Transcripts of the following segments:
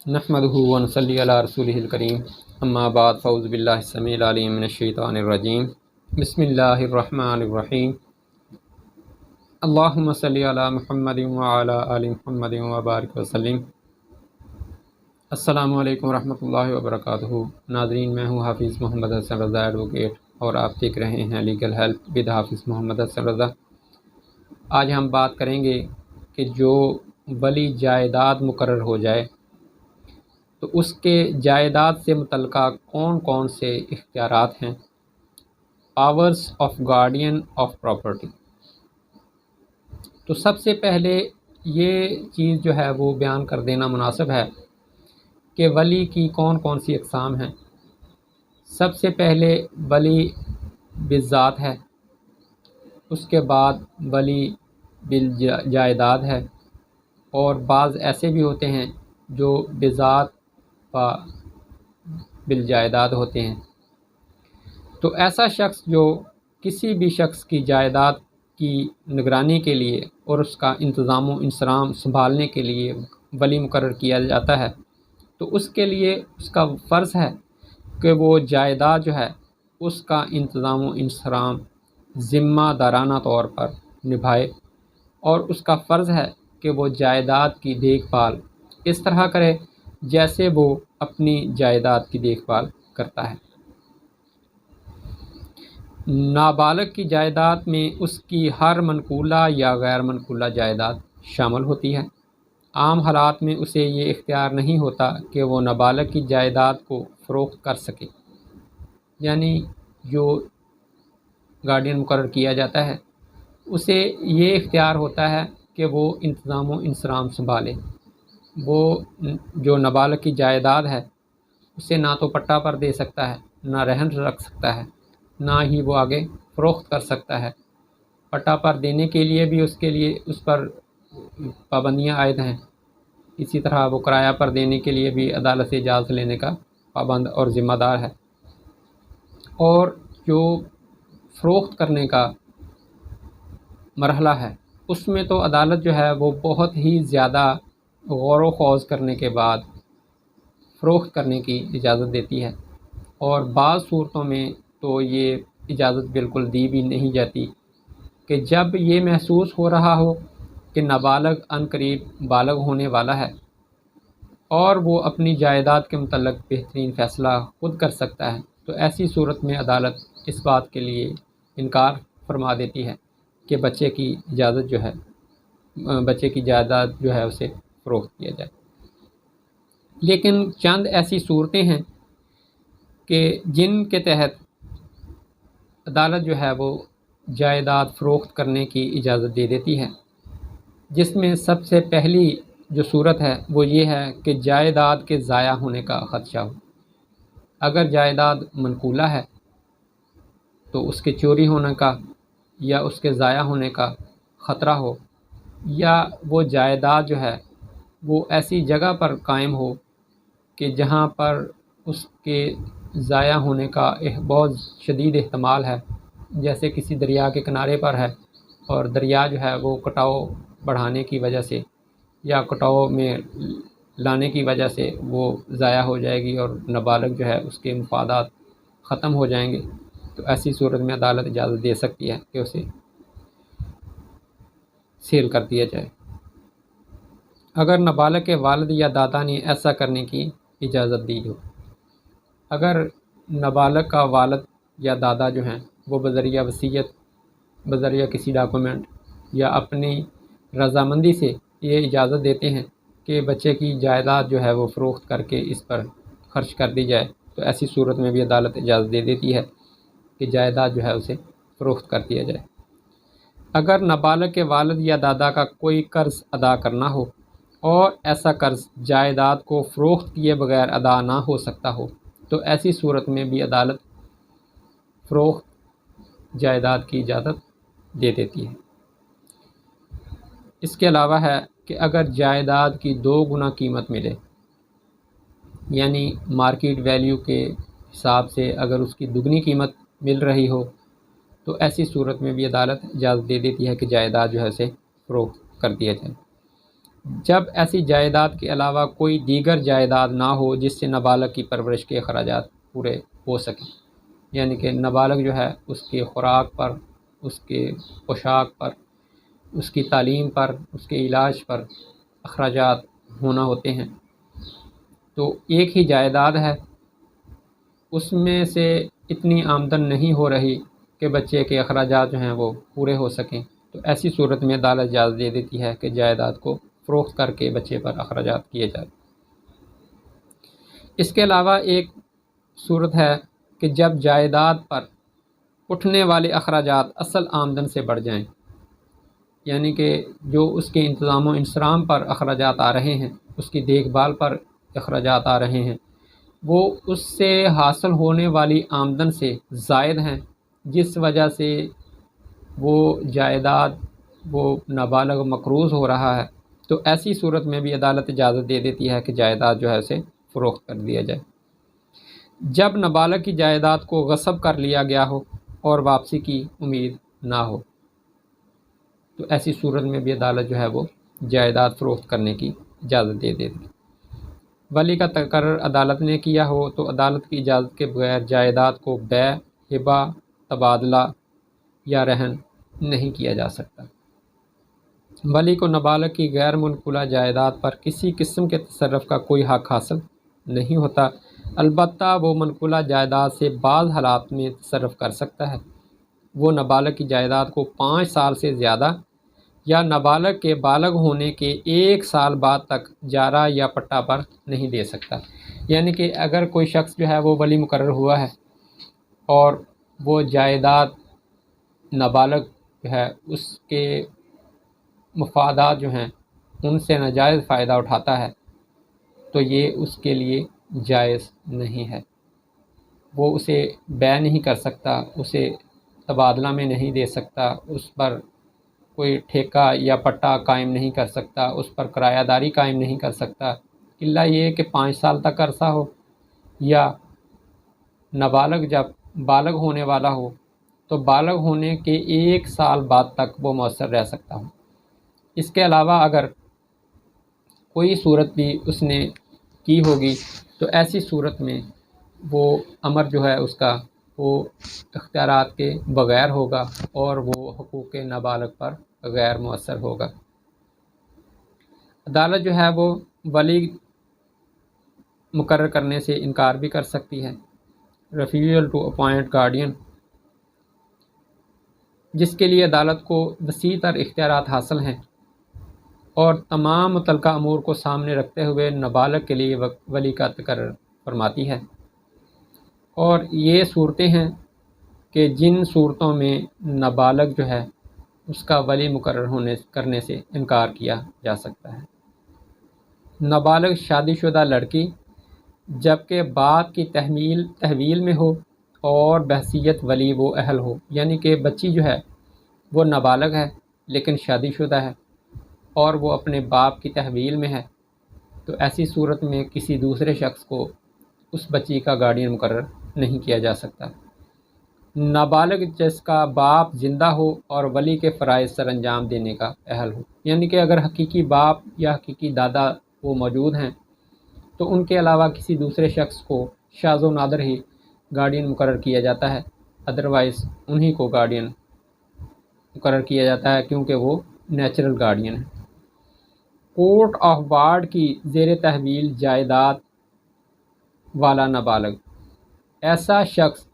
نحمدہ و نصلی علی رسولہ الکریم اما بعد فاعوذ باللہ السمیع العلیم من الشیطان الرجیم بسم اللہ الرحمن الرحیم اللہم صلی علی محمد وعلی آل محمد وبارک وسلم۔ السلام علیکم ورحمۃ اللہ وبرکاتہ۔ ناظرین، میں ہوں حافظ محمد حسن رضا ایڈوکیٹ اور آپ دیکھ رہے ہیں لیگل ہیلپ ود حافظ محمد حسن رضا۔ آج ہم بات کریں گے کہ جو ولی جائیداد مقرر ہو جائے تو اس کے جائیداد سے متعلقہ کون کون سے اختیارات ہیں۔ Powers of guardian of property. تو سب سے پہلے یہ چیز جو ہے وہ بیان کر دینا مناسب ہے کہ ولی کی کون کون سی اقسام ہیں۔ سب سے پہلے ولی بالذات ہے، اس کے بعد ولی بالجائیداد ہے، اور بعض ایسے بھی ہوتے ہیں جو بذات و بالجائیداد ہوتے ہیں۔ تو ایسا شخص جو کسی بھی شخص کی جائیداد کی نگرانی کے لیے اور اس کا انتظام و انصرام سنبھالنے کے لیے ولی مقرر کیا جاتا ہے، تو اس کے لیے اس کا فرض ہے کہ وہ جائیداد جو ہے اس کا انتظام و انصرام ذمہ دارانہ طور پر نبھائے، اور اس کا فرض ہے کہ وہ جائیداد کی دیکھ بھال اس طرح کرے جیسے وہ اپنی جائیداد کی دیکھ بھال کرتا ہے۔ نابالغ کی جائیداد میں اس کی ہر منقولہ یا غیر منقولہ جائیداد شامل ہوتی ہے۔ عام حالات میں اسے یہ اختیار نہیں ہوتا کہ وہ نابالغ کی جائیداد کو فروخت کر سکے، یعنی جو گارڈین مقرر کیا جاتا ہے اسے یہ اختیار ہوتا ہے کہ وہ انتظام و انصرام سنبھالے۔ وہ جو نابالغ کی جائیداد ہے اسے نہ تو پٹا پر دے سکتا ہے، نہ رہن رکھ سکتا ہے، نہ ہی وہ آگے فروخت کر سکتا ہے۔ پٹا پر دینے کے لیے بھی اس پر پابندیاں عائد ہیں، اسی طرح وہ کرایہ پر دینے کے لیے بھی عدالت سے اجازت لینے کا پابند اور ذمہ دار ہے۔ اور جو فروخت کرنے کا مرحلہ ہے اس میں تو عدالت جو ہے وہ بہت ہی زیادہ غور و خوض کرنے کے بعد فروخت کرنے کی اجازت دیتی ہے، اور بعض صورتوں میں تو یہ اجازت بالکل دی بھی نہیں جاتی کہ جب یہ محسوس ہو رہا ہو کہ نابالغ عنقریب بالغ ہونے والا ہے اور وہ اپنی جائیداد کے متعلق بہترین فیصلہ خود کر سکتا ہے، تو ایسی صورت میں عدالت اس بات کے لیے انکار فرما دیتی ہے کہ بچے کی جائیداد جو ہے اسے فروخت کیا جائے۔ لیکن چند ایسی صورتیں ہیں کہ جن کے تحت عدالت جو ہے وہ جائیداد فروخت کرنے کی اجازت دے دیتی ہے، جس میں سب سے پہلی جو صورت ہے وہ یہ ہے کہ جائیداد کے ضائع ہونے کا خدشہ ہو۔ اگر جائیداد منقولہ ہے تو اس کے چوری ہونے کا یا اس کے ضائع ہونے کا خطرہ ہو، یا وہ جائیداد جو ہے وہ ایسی جگہ پر قائم ہو کہ جہاں پر اس کے ضائع ہونے کا ایک بہت شدید احتمال ہے، جیسے کسی دریا کے کنارے پر ہے اور دریا جو ہے وہ کٹاؤ بڑھانے کی وجہ سے یا کٹاؤ میں لانے کی وجہ سے وہ ضائع ہو جائے گی اور نابالغ جو ہے اس کے مفادات ختم ہو جائیں گے، تو ایسی صورت میں عدالت اجازت دے سکتی ہے کہ اسے سیل کر دیا جائے۔ اگر نابالغ کے والد یا دادا نے ایسا کرنے کی اجازت دی ہو، اگر نابالغ کا والد یا دادا جو ہیں وہ بذریعہ وصیت، بذریعہ کسی ڈاکومنٹ یا اپنی رضامندی سے یہ اجازت دیتے ہیں کہ بچے کی جائیداد جو ہے وہ فروخت کر کے اس پر خرچ کر دی جائے، تو ایسی صورت میں بھی عدالت اجازت دے دیتی ہے کہ جائیداد جو ہے اسے فروخت کر دیا جائے۔ اگر نابالغ کے والد یا دادا کا کوئی قرض ادا کرنا ہو اور ایسا قرض جائیداد کو فروخت کیے بغیر ادا نہ ہو سکتا ہو، تو ایسی صورت میں بھی عدالت فروخت جائیداد کی اجازت دے دیتی ہے۔ اس کے علاوہ ہے کہ اگر جائیداد کی 2 گنا قیمت ملے، یعنی مارکیٹ ویلیو کے حساب سے اگر اس کی دگنی قیمت مل رہی ہو، تو ایسی صورت میں بھی عدالت اجازت دے دیتی ہے کہ جائیداد جو ہے اسے فروخت کر دیا جائے۔ جب ایسی جائیداد کے علاوہ کوئی دیگر جائیداد نہ ہو جس سے نابالغ کی پرورش کے اخراجات پورے ہو سکیں، یعنی کہ نابالغ جو ہے اس کے خوراک پر، اس کے پوشاک پر، اس کی تعلیم پر، اس کے علاج پر اخراجات ہونا ہوتے ہیں، تو ایک ہی جائیداد ہے، اس میں سے اتنی آمدن نہیں ہو رہی کہ بچے کے اخراجات جو ہیں وہ پورے ہو سکیں، تو ایسی صورت میں عدالت اجازت دے دیتی ہے کہ جائیداد کو فروخت کر کے بچے پر اخراجات کیے جائیں۔ اس کے علاوہ ایک صورت ہے کہ جب جائیداد پر اٹھنے والے اخراجات اصل آمدن سے بڑھ جائیں، یعنی کہ جو اس کے انتظام و انصرام پر اخراجات آ رہے ہیں، اس کی دیکھ بھال پر اخراجات آ رہے ہیں، وہ اس سے حاصل ہونے والی آمدن سے زائد ہیں، جس وجہ سے وہ جائیداد وہ نابالغ مقروض ہو رہا ہے، تو ایسی صورت میں بھی عدالت اجازت دے دیتی ہے کہ جائیداد جو ہے اسے فروخت کر دیا جائے۔ جب نابالغ کی جائیداد کو غصب کر لیا گیا ہو اور واپسی کی امید نہ ہو، تو ایسی صورت میں بھی عدالت جو ہے وہ جائیداد فروخت کرنے کی اجازت دے دیتی۔ ولی کا تقرر عدالت نے کیا ہو تو عدالت کی اجازت کے بغیر جائیداد کو بیع، ہبہ، تبادلہ یا رہن نہیں کیا جا سکتا۔ ولی کو نابالغ کی غیر منقولہ جائیداد پر کسی قسم کے تصرف کا کوئی حق حاصل نہیں ہوتا، البتہ وہ منقولہ جائیداد سے بعض حالات میں تصرف کر سکتا ہے۔ وہ نابالغ کی جائیداد کو 5 سال سے زیادہ یا نابالغ کے بالغ ہونے کے 1 سال بعد تک جارہ یا پٹا پر نہیں دے سکتا، یعنی کہ اگر کوئی شخص جو ہے وہ ولی مقرر ہوا ہے اور وہ جائیداد نابالغ جو ہے اس کے مفادات جو ہیں ان سے ناجائز فائدہ اٹھاتا ہے، تو یہ اس کے لیے جائز نہیں ہے، وہ اسے بیع نہیں کر سکتا، اسے تبادلہ میں نہیں دے سکتا، اس پر کوئی ٹھیکہ یا پٹا قائم نہیں کر سکتا، اس پر کرایہ داری قائم نہیں کر سکتا، الا یہ کہ 5 سال تک عرصہ ہو یا نابالغ جب بالغ ہونے والا ہو تو بالغ ہونے کے 1 سال بعد تک وہ مؤثر رہ سکتا ہو۔ اس کے علاوہ اگر کوئی صورت بھی اس نے کی ہوگی تو ایسی صورت میں وہ امر جو ہے اس کا وہ اختیارات کے بغیر ہوگا اور وہ حقوق نابالغ پر غیر مؤثر ہوگا۔ عدالت جو ہے وہ ولی مقرر کرنے سے انکار بھی کر سکتی ہے، ریفیوزل ٹو اپوائنٹ گارڈین، جس کے لیے عدالت کو وسیع تر اختیارات حاصل ہیں اور تمام متعلقہ امور کو سامنے رکھتے ہوئے نابالغ کے لیے ولی کا تقرر فرماتی ہے۔ اور یہ صورتیں ہیں کہ جن صورتوں میں نابالغ جو ہے اس کا ولی مقرر کرنے سے انکار کیا جا سکتا ہے۔ نابالغ شادی شدہ لڑکی جبکہ باپ کی تحویل میں ہو اور بحیثیت ولی وہ اہل ہو، یعنی کہ بچی جو ہے وہ نابالغ ہے لیکن شادی شدہ ہے اور وہ اپنے باپ کی تحویل میں ہے، تو ایسی صورت میں کسی دوسرے شخص کو اس بچی کا گارڈین مقرر نہیں کیا جا سکتا۔ نابالغ جس کا باپ زندہ ہو اور ولی کے فرائض سر انجام دینے کا اہل ہو، یعنی کہ اگر حقیقی باپ یا حقیقی دادا وہ موجود ہیں تو ان کے علاوہ کسی دوسرے شخص کو شاذ و نادر ہی گارڈین مقرر کیا جاتا ہے، ادروائز انہی کو گارڈین مقرر کیا جاتا ہے کیونکہ وہ نیچرل گارڈین ہے۔ کورٹ آف وارڈ کی زیر تحویل جائیداد والا نابالغ ایسا شخص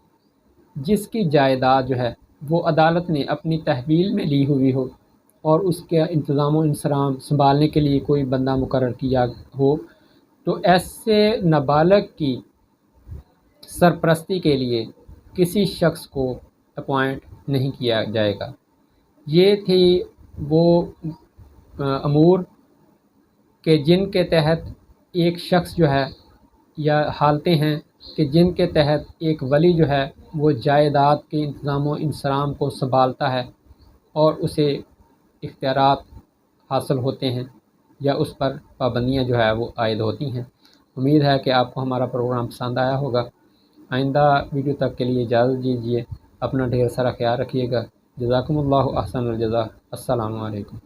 جس کی جائیداد جو ہے وہ عدالت نے اپنی تحویل میں لی ہوئی ہو اور اس کے انتظام و انصرام سنبھالنے کے لیے کوئی بندہ مقرر کیا ہو، تو ایسے نابالغ کی سرپرستی کے لیے کسی شخص کو اپوائنٹ نہیں کیا جائے گا۔ یہ تھی وہ امور کہ جن کے تحت ایک شخص جو ہے یا حالتیں ہیں کہ جن کے تحت ایک ولی جو ہے وہ جائیداد کے انتظام و انصرام کو سنبھالتا ہے اور اسے اختیارات حاصل ہوتے ہیں یا اس پر پابندیاں جو ہے وہ عائد ہوتی ہیں۔ امید ہے کہ آپ کو ہمارا پروگرام پسند آیا ہوگا۔ آئندہ ویڈیو تک کے لیے اجازت دیجیے، اپنا ڈھیر سارا خیال رکھیے گا۔ جزاکم اللہ احسن الجزا۔ السلام علیکم۔